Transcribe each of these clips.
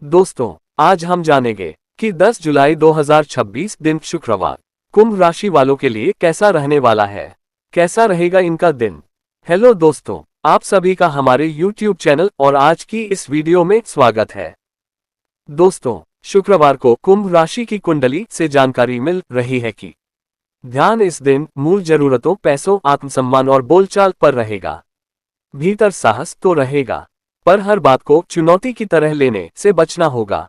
दोस्तों, आज हम जानेंगे कि 10 जुलाई 2026 दिन शुक्रवार कुंभ राशि वालों के लिए कैसा रहने वाला है। कैसा रहेगा इनका दिन। हेलो दोस्तों, आप सभी का हमारे YouTube चैनल और आज की इस वीडियो में स्वागत है। दोस्तों, शुक्रवार को कुंभ राशि की कुंडली से जानकारी मिल रही है कि ध्यान इस दिन मूल जरूरतों, पैसों, आत्मसम्मान और बोलचाल पर रहेगा। भीतर साहस तो रहेगा, पर हर बात को चुनौती की तरह लेने से बचना होगा।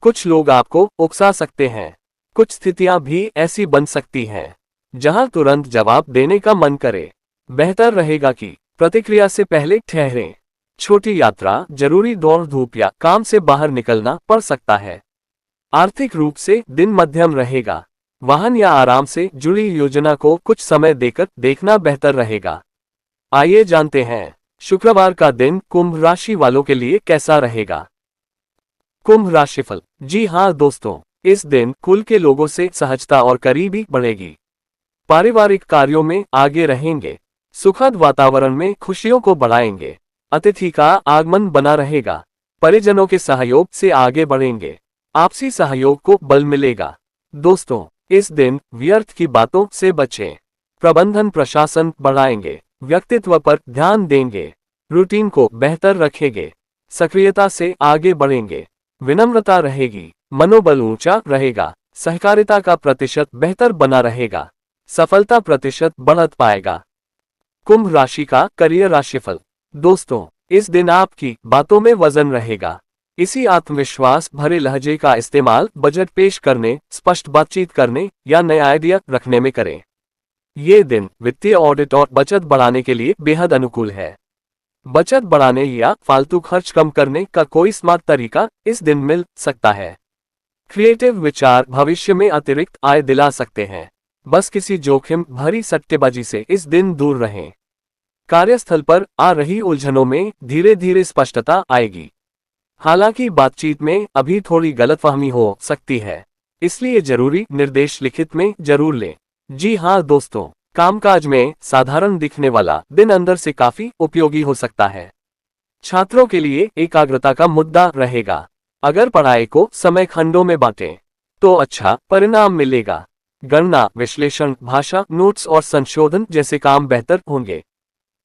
कुछ लोग आपको उकसा सकते हैं। कुछ स्थितियां भी ऐसी बन सकती हैं जहां तुरंत जवाब देने का मन करे। बेहतर रहेगा कि प्रतिक्रिया से पहले ठहरें। छोटी यात्रा, जरूरी दौड़ धूप या काम से बाहर निकलना पड़ सकता है। आर्थिक रूप से दिन मध्यम रहेगा। वाहन या आराम से जुड़ी योजना को कुछ समय देकर देखना बेहतर रहेगा। आइए जानते हैं शुक्रवार का दिन कुंभ राशि वालों के लिए कैसा रहेगा। कुंभ राशिफल। जी हाँ दोस्तों, इस दिन कुल के लोगों से सहजता और करीबी बढ़ेगी। पारिवारिक कार्यों में आगे रहेंगे। सुखद वातावरण में खुशियों को बढ़ाएंगे। अतिथि का आगमन बना रहेगा। परिजनों के सहयोग से आगे बढ़ेंगे। आपसी सहयोग को बल मिलेगा। दोस्तों, इस दिन व्यर्थ की बातों से बचें। प्रबंधन प्रशासन बढ़ाएंगे। व्यक्तित्व पर ध्यान देंगे। रूटीन को बेहतर रखेंगे। सक्रियता से आगे बढ़ेंगे। विनम्रता रहेगी। मनोबल ऊंचा रहेगा। सहकारिता का प्रतिशत बेहतर बना रहेगा। सफलता प्रतिशत बढ़ पाएगा। कुंभ राशि का करियर राशिफल। दोस्तों, इस दिन आपकी बातों में वजन रहेगा। इसी आत्मविश्वास भरे लहजे का इस्तेमाल बजट पेश करने, स्पष्ट बातचीत करने या नए आइडिया रखने में करें। ये दिन वित्तीय ऑडिट और बचत बढ़ाने के लिए बेहद अनुकूल है। बचत बढ़ाने या फालतू खर्च कम करने का कोई स्मार्ट तरीका इस दिन मिल सकता है। क्रिएटिव विचार भविष्य में अतिरिक्त आय दिला सकते हैं। बस किसी जोखिम भरी सट्टेबाजी से इस दिन दूर रहें। कार्यस्थल पर आ रही उलझनों में धीरे धीरे स्पष्टता आएगी। हालांकि बातचीत में अभी थोड़ी गलतफहमी हो सकती है, इसलिए जरूरी निर्देश लिखित में जरूर लें। जी हाँ दोस्तों, कामकाज में साधारण दिखने वाला दिन अंदर से काफी उपयोगी हो सकता है। छात्रों के लिए एकाग्रता का मुद्दा रहेगा। अगर पढ़ाई को समय खंडों में बांटें तो अच्छा परिणाम मिलेगा। गणना, विश्लेषण, भाषा, नोट्स और संशोधन जैसे काम बेहतर होंगे।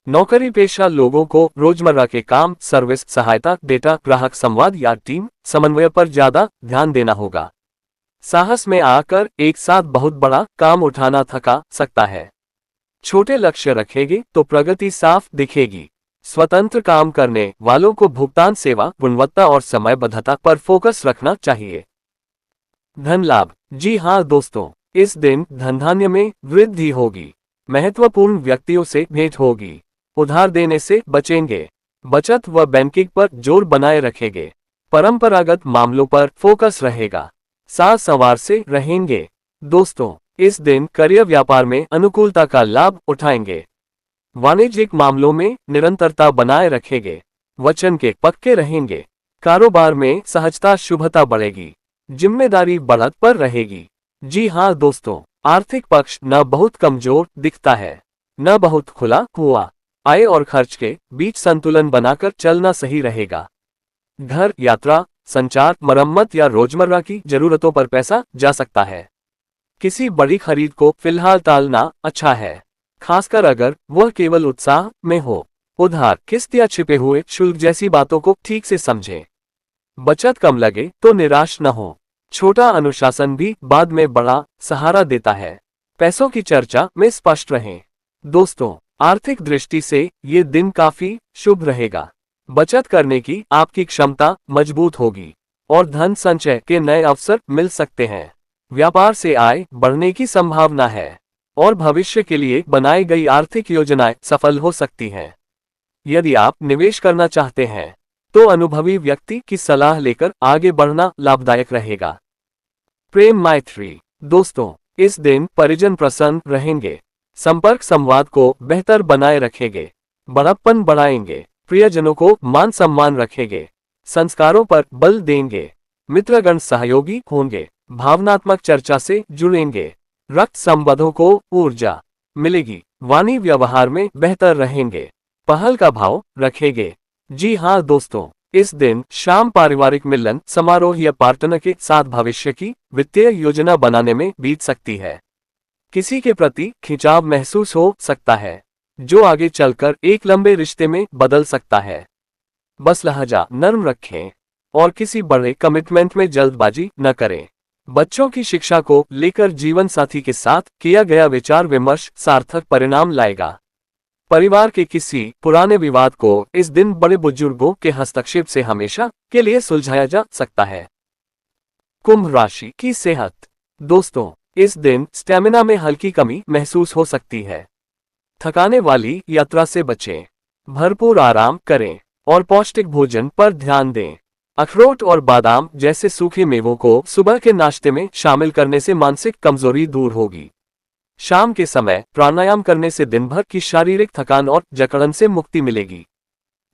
नौकरी पेशा लोगों को रोजमर्रा के काम, सर्विस, सहायता, डेटा, ग्राहक संवाद या टीम समन्वय पर ज्यादा ध्यान देना होगा। साहस में आकर एक साथ बहुत बड़ा काम उठाना थका सकता है। छोटे लक्ष्य रखेंगे तो प्रगति साफ दिखेगी। स्वतंत्र काम करने वालों को भुगतान सेवा, गुणवत्ता और समयबद्धता पर फोकस रखना चाहिए। धन लाभ। जी हाँ दोस्तों, इस दिन धनधान्य में वृद्धि होगी। महत्वपूर्ण व्यक्तियों से भेंट होगी। उधार देने से बचेंगे। बचत व बैंकिंग पर जोर बनाए रखेंगे। परंपरागत मामलों पर फोकस रहेगा। साज संवार से रहेंगे। दोस्तों, इस दिन करियर व्यापार में अनुकूलता का लाभ उठाएंगे। वाणिज्यिक मामलों में निरंतरता बनाए रखेंगे। वचन के पक्के रहेंगे। कारोबार में सहजता, शुभता बढ़ेगी। जिम्मेदारी बढ़त पर रहेगी। जी हाँ दोस्तों, आर्थिक पक्ष न बहुत कमजोर दिखता है, न बहुत खुला हुआ। आय और खर्च के बीच संतुलन बनाकर चलना सही रहेगा। घर, यात्रा, संचार, मरम्मत या रोजमर्रा की जरूरतों पर पैसा जा सकता है। किसी बड़ी खरीद को फिलहाल टालना अच्छा है, खासकर अगर वह केवल उत्साह में हो। उधार, किस्त या छिपे हुए शुल्क जैसी बातों को ठीक से समझें। बचत कम लगे तो निराश न हो। छोटा अनुशासन भी बाद में बड़ा सहारा देता है। पैसों की चर्चा में स्पष्ट रहें। दोस्तों, आर्थिक दृष्टि से ये दिन काफी शुभ रहेगा। बचत करने की आपकी क्षमता मजबूत होगी और धन संचय के नए अवसर मिल सकते हैं। व्यापार से आय बढ़ने की संभावना है और भविष्य के लिए बनाई गई आर्थिक योजनाएं सफल हो सकती हैं। यदि आप निवेश करना चाहते हैं तो अनुभवी व्यक्ति की सलाह लेकर आगे बढ़ना लाभदायक रहेगा। प्रेम मैत्री। दोस्तों, इस दिन परिजन प्रसन्न रहेंगे। संपर्क संवाद को बेहतर बनाए रखेंगे। बड़प्पन बढ़ाएंगे। प्रियजनों को मान सम्मान रखेंगे। संस्कारों पर बल देंगे। मित्रगण सहयोगी होंगे। भावनात्मक चर्चा से जुड़ेंगे। रक्त संबंधों को ऊर्जा मिलेगी। वाणी व्यवहार में बेहतर रहेंगे। पहल का भाव रखेंगे। जी हाँ दोस्तों, इस दिन शाम पारिवारिक मिलन समारोह या पार्टनर के साथ भविष्य की वित्तीय योजना बनाने में बीत सकती है। किसी के प्रति खिंचाव महसूस हो सकता है, जो आगे चलकर एक लंबे रिश्ते में बदल सकता है। बस लहजा नर्म रखें और किसी बड़े कमिटमेंट में जल्दबाजी न करें। बच्चों की शिक्षा को लेकर जीवन साथी के साथ किया गया विचार विमर्श सार्थक परिणाम लाएगा। परिवार के किसी पुराने विवाद को इस दिन बड़े बुजुर्गों के हस्तक्षेप से हमेशा के लिए सुलझाया जा सकता है। कुंभ राशि की सेहत। दोस्तों, इस दिन स्टेमिना में हल्की कमी महसूस हो सकती है। थकाने वाली यात्रा से बचें, भरपूर आराम करें और पौष्टिक भोजन पर ध्यान दें। अखरोट और बादाम जैसे सूखे मेवों को सुबह के नाश्ते में शामिल करने से मानसिक कमजोरी दूर होगी। शाम के समय प्राणायाम करने से दिन भर की शारीरिक थकान और जकड़न से मुक्ति मिलेगी।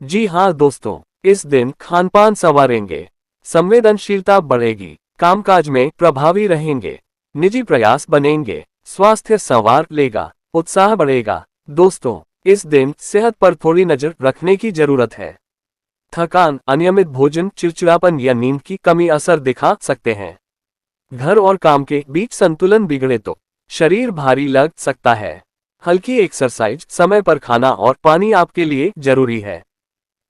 जी हाँ दोस्तों, इस दिन खानपान संवारेंगे, संवेदनशीलता बढ़ेगी, कामकाज में प्रभावी रहेंगे, निजी प्रयास बनेंगे, स्वास्थ्य संवार लेगा, उत्साह बढ़ेगा। दोस्तों, इस दिन सेहत पर थोड़ी नजर रखने की जरूरत है। थकान, अनियमित भोजन, चिड़चिड़ापन या नींद की कमी असर दिखा सकते हैं। घर और काम के बीच संतुलन बिगड़े तो शरीर भारी लग सकता है। हल्की एक्सरसाइज, समय पर खाना और पानी आपके लिए जरूरी है।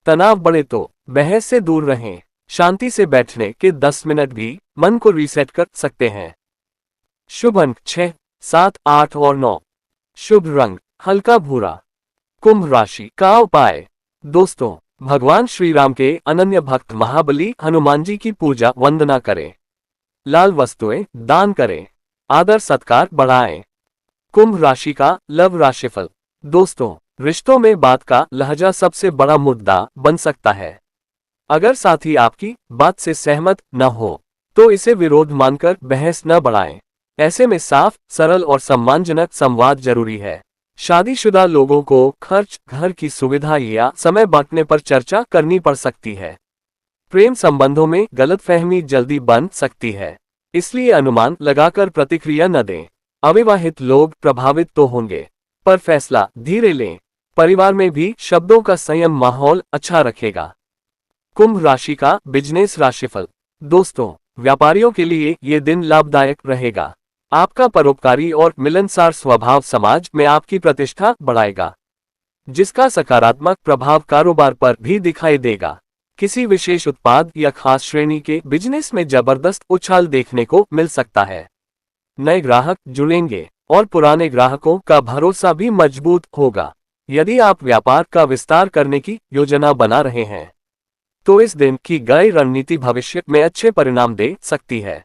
तनाव बढ़े तो बहस से दूर रहें। शांति से बैठने के 10 मिनट भी मन को रीसेट कर सकते हैं। शुभ अंक 6, 7, 8 और 9। शुभ रंग हल्का भूरा। कुंभ राशि का उपाय। दोस्तों, भगवान श्री राम के अनन्य भक्त महाबली हनुमान जी की पूजा वंदना करें। लाल वस्तुएं दान करें, आदर सत्कार बढ़ाएं। कुंभ राशि का लव राशिफल। दोस्तों, रिश्तों में बात का लहजा सबसे बड़ा मुद्दा बन सकता है। अगर साथी आपकी बात से सहमत न हो तो इसे विरोध मानकर बहस न बढ़ाएं। ऐसे में साफ, सरल और सम्मानजनक संवाद जरूरी है। शादीशुदा लोगों को खर्च, घर की सुविधा या समय बांटने पर चर्चा करनी पड़ सकती है। प्रेम संबंधों में गलतफहमी जल्दी बन सकती है, इसलिए अनुमान लगाकर प्रतिक्रिया न दें। अविवाहित लोग प्रभावित तो होंगे, पर फैसला धीरे लें। परिवार में भी शब्दों का संयम माहौल अच्छा रखेगा। कुंभ राशि का बिजनेस राशिफल। दोस्तों, व्यापारियों के लिए ये दिन लाभदायक रहेगा। आपका परोपकारी और मिलनसार स्वभाव समाज में आपकी प्रतिष्ठा बढ़ाएगा, जिसका सकारात्मक प्रभाव कारोबार पर भी दिखाई देगा। किसी विशेष उत्पाद या खास श्रेणी के बिजनेस में जबरदस्त उछाल देखने को मिल सकता है। नए ग्राहक जुड़ेंगे और पुराने ग्राहकों का भरोसा भी मजबूत होगा। यदि आप व्यापार का विस्तार करने की योजना बना रहे हैं तो इस दिन की गई रणनीति भविष्य में अच्छे परिणाम दे सकती है।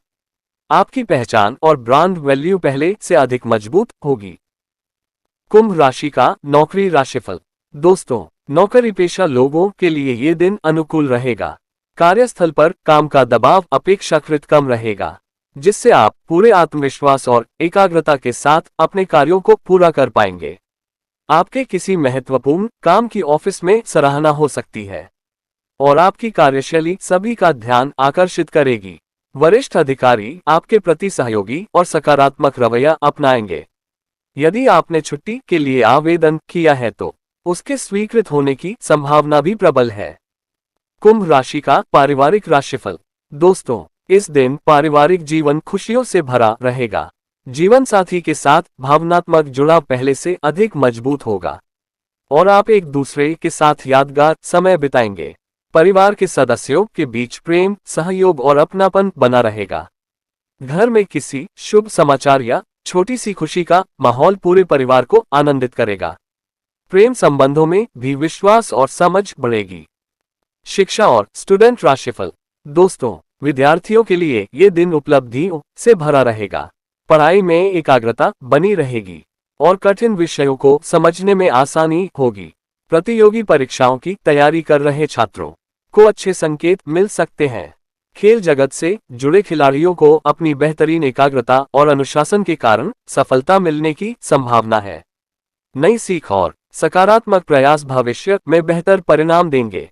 आपकी पहचान और ब्रांड वैल्यू पहले से अधिक मजबूत होगी। कुंभ राशि का नौकरी राशिफल। दोस्तों, नौकरी पेशा लोगों के लिए ये दिन अनुकूल रहेगा। कार्यस्थल पर काम का दबाव अपेक्षाकृत कम रहेगा, जिससे आप पूरे आत्मविश्वास और एकाग्रता के साथ अपने कार्यों को पूरा कर पाएंगे। आपके किसी महत्वपूर्ण काम की ऑफिस में सराहना हो सकती है और आपकी कार्यशैली सभी का ध्यान आकर्षित करेगी। वरिष्ठ अधिकारी आपके प्रति सहयोगी और सकारात्मक रवैया अपनाएंगे। यदि आपने छुट्टी के लिए आवेदन किया है तो उसके स्वीकृत होने की संभावना भी प्रबल है। कुंभ राशि का पारिवारिक राशिफल। दोस्तों, इस दिन पारिवारिक जीवन खुशियों से भरा रहेगा। जीवन साथी के साथ भावनात्मक जुड़ाव पहले से अधिक मजबूत होगा और आप एक दूसरे के साथ यादगार समय बिताएंगे। परिवार के सदस्यों के बीच प्रेम, सहयोग और अपनापन बना रहेगा। घर में किसी शुभ समाचार या छोटी सी खुशी का माहौल पूरे परिवार को आनंदित करेगा। प्रेम संबंधों में भी विश्वास और समझ बढ़ेगी। शिक्षा और स्टूडेंट राशिफल। दोस्तों, विद्यार्थियों के लिए ये दिन उपलब्धियों से भरा रहेगा। पढ़ाई में एकाग्रता बनी रहेगी और कठिन विषयों को समझने में आसानी होगी। प्रतियोगी परीक्षाओं की तैयारी कर रहे छात्रों को अच्छे संकेत मिल सकते हैं। खेल जगत से जुड़े खिलाड़ियों को अपनी बेहतरीन एकाग्रता और अनुशासन के कारण सफलता मिलने की संभावना है। नई सीख और सकारात्मक प्रयास भविष्य में बेहतर परिणाम देंगे।